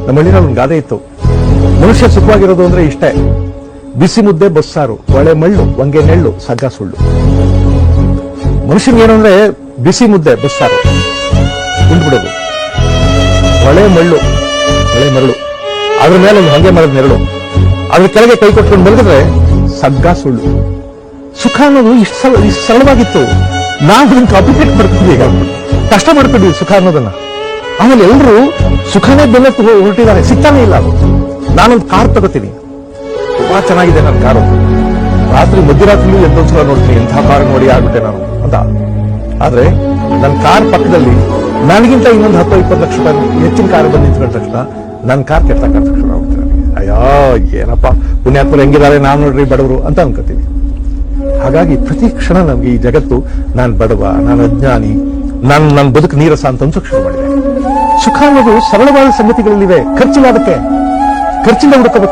ನಮ್ಮ ಹಳ್ಳಿನಲ್ಲಿ ಒಂದು ಗಾದೆ ಇತ್ತು, ಮನುಷ್ಯ ಸುಖವಾಗಿರೋದು ಅಂದ್ರೆ ಇಷ್ಟೇ, ಬಿಸಿ ಮುದ್ದೆ ಬಸ್ಸಾರು, ಒಳೆ ಮಳ್ಳು, ವಂಗೆ ನೆಳ್ಳು, ಸಗ್ಗ ಸುಳ್ಳು. ಮನುಷ್ಯನಿಗೆ ಏನು ಅಂದ್ರೆ ಬಿಸಿ ಮುದ್ದೆ ಬಸ್ಸಾರು ಉಂಡ್ಬಿಡೋದು, ಒಳೆ ಮಳ್ಳು, ಅದ್ರ ಮೇಲೆ ಒಂದು ಹೊಂಗೆ ಮರದ ನೆರಳು, ಅದ್ರ ಕೆಳಗೆ ಕೈ ಕೊಟ್ಕೊಂಡು ಮಲಗಿದ್ರೆ ಸಗ್ಗ ಸುಳ್ಳು. ಸುಖ ಅನ್ನೋದು ಇಷ್ಟು ಸರಳವಾಗಿತ್ತು, ನಾವು ಅದನ್ನ ಕಾಂಪ್ಲಿಕೇಟ್ ಮಾಡ್ತೀವಿ, ಈಗ ಕಷ್ಟ ಮಾಡ್ಕೊಂಡಿದ್ವಿ ಸುಖ ಅನ್ನೋದನ್ನ. ಆಮೇಲೆ ಎಲ್ಲರೂ ಸುಖನೇ ಬೆಲೆ ಹೊರಟಿದ್ದಾರೆ, ಸಿಗ್ತಾನೆ ಇಲ್ಲ ಅದು. ನಾನೊಂದು ಕಾರ್ ತಗೋತೀನಿ, ತುಂಬಾ ಚೆನ್ನಾಗಿದೆ ನನ್ನ ಕಾರು, ಮಧ್ಯರಾತ್ರಿ ಎಂದೊಂದ್ಸಲ ನೋಡ್ತೀನಿ ಎಂಥ ಕಾರ್ ನೋಡಿ ಆಗ್ಬಿಟ್ಟೆ ನಾನು ಅಂತ. ಆದ್ರೆ ನನ್ನ ಕಾರ್ ಪಕ್ಕದಲ್ಲಿ ನನಗಿಂತ ಇನ್ನೊಂದು 10-20 ಲಕ್ಷ ರೂಪಾಯಿ ಹೆಚ್ಚಿನ ಕಾರ್ ಬಂದು ನಿಂತ್ಕೊಂಡ ತಕ್ಷಣ ನನ್ನ ಕಾರ್ ಕೆಟ್ಟ ಶುರು ಆಗ್ಬಿಡ್ತಾರೆ. ಅಯ್ಯೋ ಏನಪ್ಪ ಪುಣ್ಯಾತ್ಮರು ಹೆಂಗಿದ್ದಾರೆ, ನಾವು ನೋಡ್ರಿ ಬಡವರು ಅಂತ ಅನ್ಕೋತೀವಿ. ಹಾಗಾಗಿ ಪ್ರತಿ ಕ್ಷಣ ನಮ್ಗೆ ಈ ಜಗತ್ತು ನಾನು ಬಡವ, ನಾನು ಅಜ್ಞಾನಿ, ನನ್ನ ಬದುಕು ನೀರಸ ಅಂತ ಅನ್ಸೋಕ್ ಶುರು ಮಾಡಿದೆ. ಸುಖ ಅನ್ನೋದು ಸರಳವಾದ ಸಂಗತಿಗಳಲ್ಲಿವೆ, ಖರ್ಚಿಲ್ಲ, ಅದಕ್ಕೆ ಖರ್ಚಿಂದ ಹುಡುಕಬೇಕು.